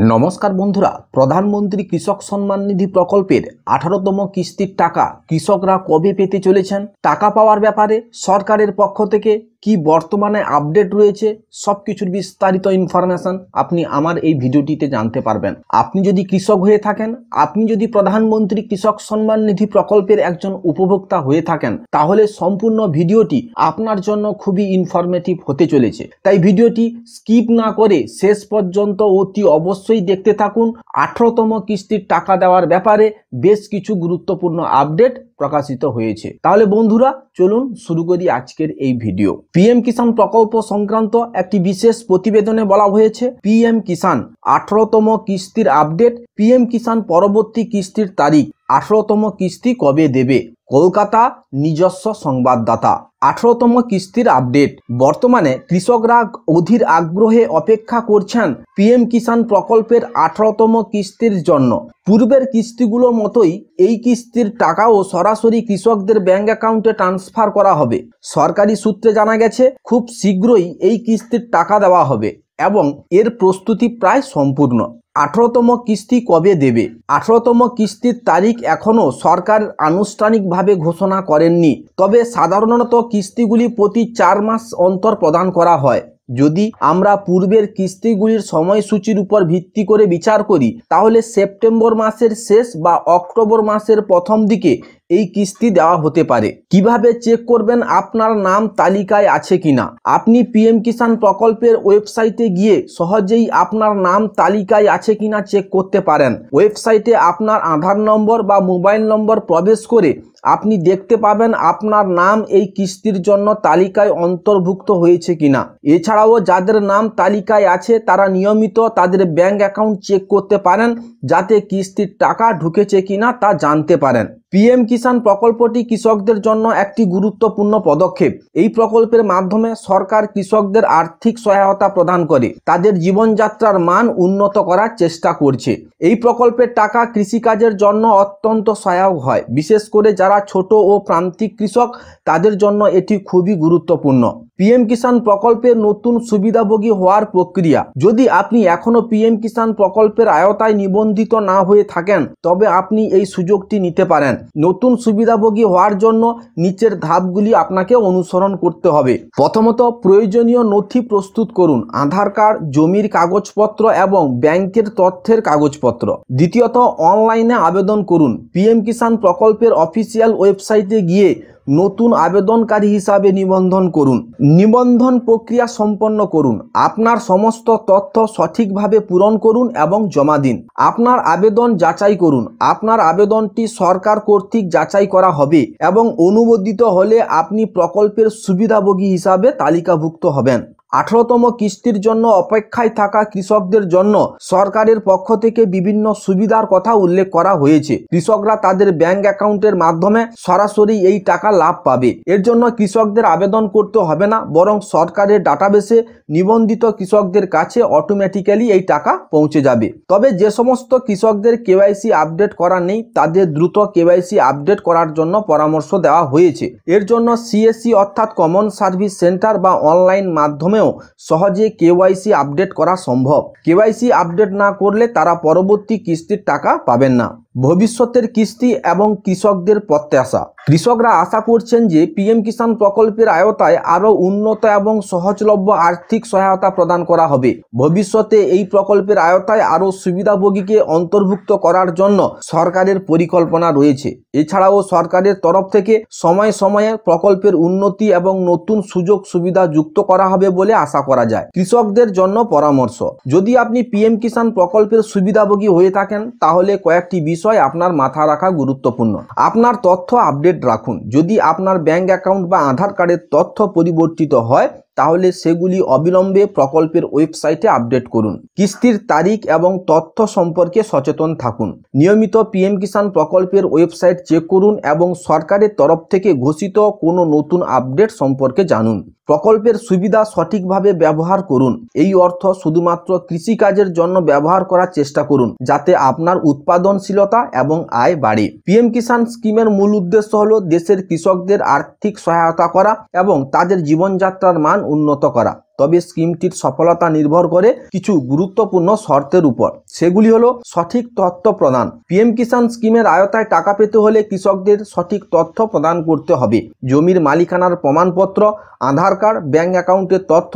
নমস্কার বন্ধুরা, প্রধানমন্ত্রী কৃষক সম্মান নিধি প্রকল্পের 18তম কিস্তির টাকা কৃষকরা কবে পেতে চলেছেন, টাকা পাওয়ার ব্যাপারে সরকারের পক্ষ থেকে কি বর্তমানে আপডেট রয়েছে, সবকিছুর বিস্তারিত ইনফরমেশন আপনি আমার এই ভিডিওটিতে জানতে পারবেন। আপনি যদি কৃষক হয়ে থাকেন, আপনি যদি প্রধানমন্ত্রী কৃষক সম্মান নিধি প্রকল্পের একজন উপভোক্তা হয়ে থাকেন, তাহলে সম্পূর্ণ ভিডিওটি আপনার জন্য খুবই ইনফরমেটিভ হতে চলেছে। তাই ভিডিওটি স্কিপ না করে শেষ পর্যন্ত অতি অবশ্যই দেখতে থাকুন। 18তম কিস্তির টাকা দেওয়ার ব্যাপারে বেশ কিছু গুরুত্বপূর্ণ আপডেট প্রকাশিত হয়েছে। তাহলে বন্ধুরা চলুন শুরু করি আজকের এই ভিডিও। পিএম কিষাণ প্রকল্প সংক্রান্ত একটি বিশেষ প্রতিবেদনে বলা হয়েছে, পিএম কিষাণ 18তম কিস্তির আপডেট। পিএম কিষাণ পরবর্তী কিস্তির তারিখ, 18তম কিস্তি কবে দেবে? কলকাতা নিজস্ব সংবাদদাতা। 18তম কিস্তির আপডেট। বর্তমানে কৃষকরা অধীর আগ্রহে অপেক্ষা করছেন পিএম কিষাণ প্রকল্পের 18তম কিস্তির জন্য। পূর্বের কিস্তিগুলোর মতোই এই কিস্তির টাকাও সরাসরি কৃষকদের ব্যাংক অ্যাকাউন্টে ট্রান্সফার করা হবে। সরকারি সূত্রে জানা গেছে খুব শীঘ্রই এই কিস্তির টাকা দেওয়া হবে এবং এর প্রস্তুতি প্রায় সম্পূর্ণ। 18তম কিস্তি কবে দেবে? 18তম কিস্তির তারিখ এখনও সরকার আনুষ্ঠানিকভাবে ঘোষণা করেননি, তবে সাধারণত কিস্তিগুলি প্রতি 4 মাস অন্তর প্রদান করা হয়। যদি আমরা পূর্বের কিস্তিগুলির সময়সূচির উপর ভিত্তি করে বিচার করি, তাহলে সেপ্টেম্বর মাসের শেষ বা অক্টোবর মাসের প্রথম দিকে এই কিস্তি দেওয়া হতে পারে। কিভাবে চেক করবেন আপনার নাম তালিকায় আছে কিনা? আপনি পিএম কিষাণ প্রকল্পের ওয়েবসাইটে গিয়ে সহজেই আপনার নাম তালিকায় আছে কিনা চেক করতে পারেন। ওয়েবসাইটে আপনার আধার নম্বর বা মোবাইল নম্বর প্রবেশ করে আপনি দেখতে পাবেন আপনার নাম এই কিস্তির জন্য তালিকায় অন্তর্ভুক্ত হয়েছে কিনা। এছাড়াও যাদের নাম তালিকায় আছে তারা নিয়মিত তাদের ব্যাংক অ্যাকাউন্ট চেক করতে পারেন, যাতে কিস্তির টাকা ঢুকেছে কিনা তা জানতে পারেন। পিএম কিষাণ প্রকল্পটি কৃষকদের জন্য একটি গুরুত্বপূর্ণ পদক্ষেপ। এই প্রকল্পের মাধ্যমে সরকার কৃষকদের আর্থিক সহায়তা প্রদান করে তাদের জীবনযাত্রার মান উন্নত করার চেষ্টা করছে। এই প্রকল্পের টাকা কৃষিকাজের জন্য অত্যন্ত সহায়ক হয়, বিশেষ করে যারা ছোট ও প্রান্তিক কৃষক, তাদের জন্য এটি খুবই গুরুত্বপূর্ণ। পিএম কিষাণ প্রকল্পের নতুন সুবিধাভোগী হওয়ার প্রক্রিয়া। যদি আপনি এখনো পিএম কিষাণ প্রকল্পের আওতায় নিবন্ধিত না হয়ে থাকেন, তবে আপনি এই সুযোগটি নিতে পারেন। নতুন সুবিধাভোগী হওয়ার জন্য নিচের ধাপগুলি আপনাকে অনুসরণ করতে হবে। প্রথমত, প্রয়োজনীয় নথি প্রস্তুত করুন। আধার কার্ড, জমির কাগজপত্র এবং ব্যাংকের তথ্যের কাগজপত্র। দ্বিতীয়ত, অনলাইনে আবেদন করুন। পিএম কিষাণ প্রকল্পের অফিসিয়াল ওয়েবসাইটে গিয়ে নতুন আবেদনকারী হিসাবে নিবন্ধন করুন। নিবন্ধন প্রক্রিয়া সম্পন্ন করুন। আপনার সমস্ত তথ্য সঠিকভাবে পূরণ করুন এবং জমা দিন। আপনার আবেদন যাচাই করুন। আপনার আবেদনটি সরকার কর্তৃক যাচাই করা হবে এবং অনুমোদিত হলে আপনি প্রকল্পের সুবিধাভোগী হিসাবে তালিকাভুক্ত হবেন। 18তম কিস্তির জন্য অপেক্ষায় থাকা কৃষকদের জন্য সরকারের পক্ষ থেকে বিভিন্ন সুবিধার কথা উল্লেখ করা হয়েছে। কৃষকরা তাদের ব্যাংক অ্যাকাউন্টের মাধ্যমে সরাসরি এই টাকা লাভ পাবে। এর জন্য কৃষকদের আবেদন করতে হবে না, বরং সরকারের ডাটাবেসে নিবন্ধিত কৃষকদের কাছে অটোমেটিক্যালি এই টাকা পৌঁছে যাবে। তবে যে সমস্ত কৃষকদের কেওয়াইসি আপডেট করা নেই, তাদের দ্রুত কেওয়াইসি আপডেট করার জন্য পরামর্শ দেওয়া হয়েছে। এর জন্য সিএসসি অর্থাৎ কমন সার্ভিস সেন্টার বা অনলাইন মাধ্যমেও সহজে কেওয়াইসি আপডেট করা সম্ভব। কেওয়াইসি আপডেট না করলে তারা পরবর্তী কিস্তির টাকা পাবেন না। ভবিষ্যতের কিস্তি এবং কৃষকদের প্রত্যাশা। কৃষকরা আশা করছেন যে পিএম কিষাণ প্রকল্পের আওতায় আরও উন্নত এবং সহজলভ্য আর্থিক সহায়তা প্রদান করা হবে। ভবিষ্যতে এই প্রকল্পের আওতায় আরও সুবিধাভোগীকে অন্তর্ভুক্ত করার জন্য সরকারের পরিকল্পনা রয়েছে। এছাড়াও সরকারের তরফ থেকে সময়ে সময়ে প্রকল্পের উন্নতি এবং নতুন সুযোগ সুবিধা যুক্ত করা হবে বলে আশা করা যায়। কৃষকদের জন্য পরামর্শ। যদি আপনি পিএম কিষাণ প্রকল্পের সুবিধাভোগী হয়ে থাকেন, তাহলে কয়েকটি বিষয় আপনার মাথা রাখা গুরুত্বপূর্ণ। আপনার তথ্য আপডেট রাখুন। যদি আপনার ব্যাংক অ্যাকাউন্ট বা আধার কার্ডের তথ্য পরিবর্তিত হয়, তাহলে সেগুলি অবিলম্বে প্রকল্পের ওয়েবসাইটে আপডেট করুন। কিস্তির তারিখ এবং তথ্য সম্পর্কে সচেতন থাকুন। নিয়মিত পিএম কিষাণ প্রকল্পের ওয়েবসাইট চেক করুন এবং সরকারের তরফ থেকে ঘোষিত কোনো নতুন আপডেট সম্পর্কে জানুন। প্রকল্পের সুবিধা সঠিকভাবে ব্যবহার করুন। এই অর্থ শুধুমাত্র কৃষিকাজের জন্য ব্যবহার করার চেষ্টা করুন, যাতে আপনার উৎপাদনশীলতা এবং আয় বাড়ে। পিএম কিষাণ স্কিমের মূল উদ্দেশ্য হল দেশের কৃষকদের আর্থিক সহায়তা করা এবং তাদের জীবনযাত্রার মান উন্নত করা। তবে স্কিমটির সফলতা নির্ভর করে কিছু গুরুত্বপূর্ণ শর্তের উপর। সেগুলি হলো সঠিক তথ্য প্রদান। পিএম কিষাণ স্কিমের আওতায় টাকা পেতে হলে কৃষকদের সঠিক তথ্য প্রদান করতে হবে। জমির মালিকানার প্রমাণপত্র, আধার কার্ড, ব্যাংক অ্যাকাউন্টের তথ্য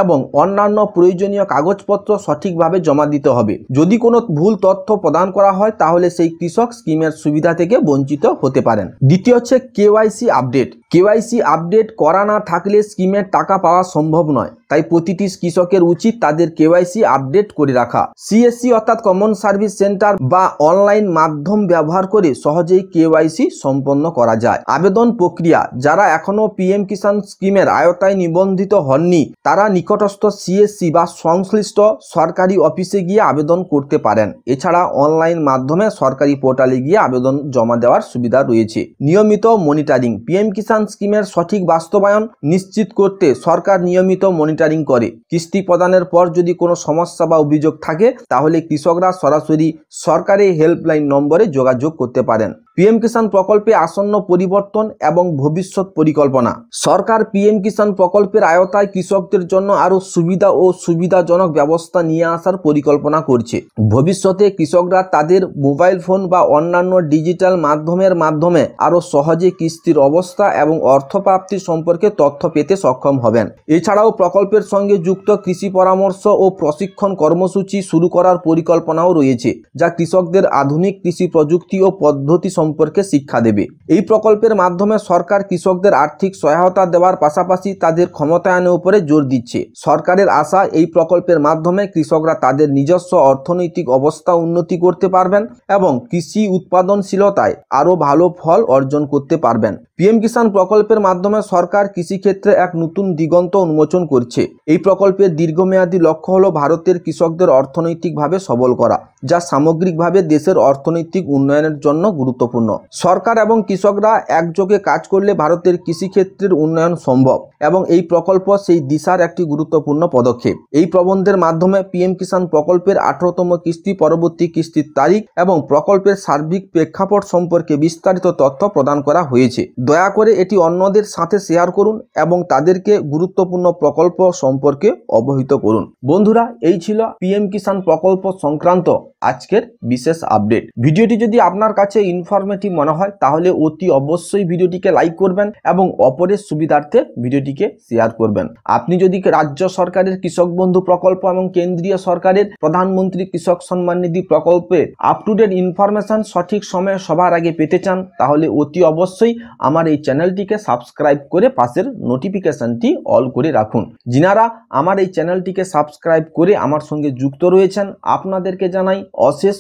এবং অন্যান্য প্রয়োজনীয় কাগজপত্র সঠিকভাবে জমা দিতে হবে। যদি কোনো ভুল তথ্য প্রদান করা হয় তাহলে সেই কৃষক স্কিমের সুবিধা থেকে বঞ্চিত হতে পারেন। দ্বিতীয় হচ্ছে কেওয়াইসি আপডেট। কেওয়াইসি আপডেট করা না থাকলে স্কিমের টাকা পাওয়া সম্ভব নয়। তাই প্রতিটি কৃষকের উচিত তাদের কেওয়াইসি আপডেট করে রাখা। সিএসসি অর্থাৎ কমন সার্ভিস সেন্টার বা অনলাইন মাধ্যম ব্যবহার করে সহজেই কেওয়াইসি সম্পন্ন করা যায়। আবেদন প্রক্রিয়া: যারা এখনো পিএম কিষাণ স্কিমের আওতায় নিবন্ধিত হননি তারা নিকটস্থ সিএসসি বা সংশ্লিষ্ট সরকারি অফিসে গিয়ে আবেদন করতে পারেন। এছাড়া অনলাইন মাধ্যমে সরকারি পোর্টালে গিয়ে আবেদন জমা দেওয়ার সুবিধা রয়েছে। নিয়মিত মনিটরিং: পিএম কিষাণ স্কিমের সঠিক বাস্তবায়ন নিশ্চিত করতে সরকার নিয়মিত মনিটরিং করে। কিস্তি প্রদানের পর যদি কোনো সমস্যা বা অভিযোগ থাকে তাহলে কৃষকরা সরাসরি সরকারি হেল্পলাইন নম্বরে যোগাযোগ করতে পারেন। পিএম কিষাণ প্রকল্পে আসন্ন পরিবর্তন এবং ভবিষ্যৎ পরিকল্পনা: সরকার পিএম কিষাণ প্রকল্পের আওতায় কৃষকদের জন্য আরও সুবিধা ও সুবিধাজনক ব্যবস্থা নিয়ে আসার পরিকল্পনা করছে। ভবিষ্যতে কৃষকরা তাদের মোবাইল ফোন বা অন্যান্য ডিজিটাল মাধ্যমে আরও সহজে কিস্তির অবস্থা এবং অর্থপ্রাপ্তি সম্পর্কে তথ্য পেতে সক্ষম হবেন। এছাড়াও প্রকল্পের সঙ্গে যুক্ত কৃষি পরামর্শ ও প্রশিক্ষণ কর্মসূচি শুরু করার পরিকল্পনাও রয়েছে, যা কৃষকদের আধুনিক কৃষি প্রযুক্তি ও পদ্ধতি সম্পর্কে শিক্ষা দেবে। এই প্রকল্পের মাধ্যমে সরকার কৃষকদের আর্থিক সহায়তা দেওয়ার পাশাপাশি তাদের ক্ষমতায়নের উপরে জোর দিচ্ছে। সরকারের আশা এই প্রকল্পের মাধ্যমে কৃষকরা তাদের নিজস্ব অর্থনৈতিক অবস্থা উন্নতি করতে পারবেন এবং কৃষি উৎপাদনশীলতায় আরও ভালো ফল অর্জন করতে পারবেন। পিএম কিষাণ প্রকল্পের মাধ্যমে সরকার কৃষিক্ষেত্রে এক নতুন দিগন্ত উন্মোচন করছে। এই প্রকল্পের দীর্ঘমেয়াদী লক্ষ্য হল ভারতের কৃষকদের অর্থনৈতিকভাবে সবল করা, যা সামগ্রিকভাবে দেশের অর্থনৈতিক উন্নয়নের জন্য গুরুত্বপূর্ণ। সরকার এবং কৃষকরা একযোগে কাজ করলে ভারতের কৃষিক্ষেত্রের উন্নয়ন সম্ভব এবং এই প্রকল্প সেই দিশার একটি গুরুত্বপূর্ণ পদক্ষেপ। এই প্রবন্ধের মাধ্যমে পিএম কিষাণ প্রকল্পের 18তম কিস্তি, পরবর্তী কিস্তির তারিখ এবং প্রকল্পের সার্বিক প্রেক্ষাপট সম্পর্কে বিস্তারিত তথ্য প্রদান করা হয়েছে। দয়া করে এটি অন্যদের সাথে শেয়ার করুন এবং তাদেরকে গুরুত্বপূর্ণ প্রকল্প সম্পর্কে অবহিত করুন। বন্ধুরা, এই ছিল পিএম কিষাণ প্রকল্প সংক্রান্ত আজকের বিশেষ আপডেট। ভিডিওটি যদি আপনার কাছে ইনফরমেটিভ মনে হয় তাহলে অতি অবশ্যই ভিডিওটিকে লাইক করবেন এবং অপরের সুবিধার্থে ভিডিওটিকে শেয়ার করবেন। আপনি যদি রাজ্য সরকারের কৃষক বন্ধু প্রকল্প এবং কেন্দ্রীয় সরকারের প্রধানমন্ত্রী কৃষক সম্মান নিধি প্রকল্পের আপ টু ডেট ইনফরমেশন সঠিক সময়ে সবার আগে পেতে চান তাহলে অতি অবশ্যই আমার এই চ্যানেলটিকে সাবস্ক্রাইব করে পাশের নোটিফিকেশনটি অল করে রাখুন। যিনারা আমার এই চ্যানেলটিকে সাবস্ক্রাইব করে আমার সঙ্গে যুক্ত রয়েছেন আপনাদেরকে জানাই অশেষ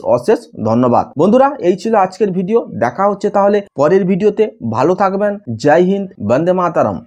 ধন্যবাদ। বন্ধুরা, এই ছিল আজকের ভিডিও। দেখা হচ্ছে তাহলে পরের ভিডিওতে। ভালো থাকবেন। জয় হিন্দ, বন্দে মাতরম।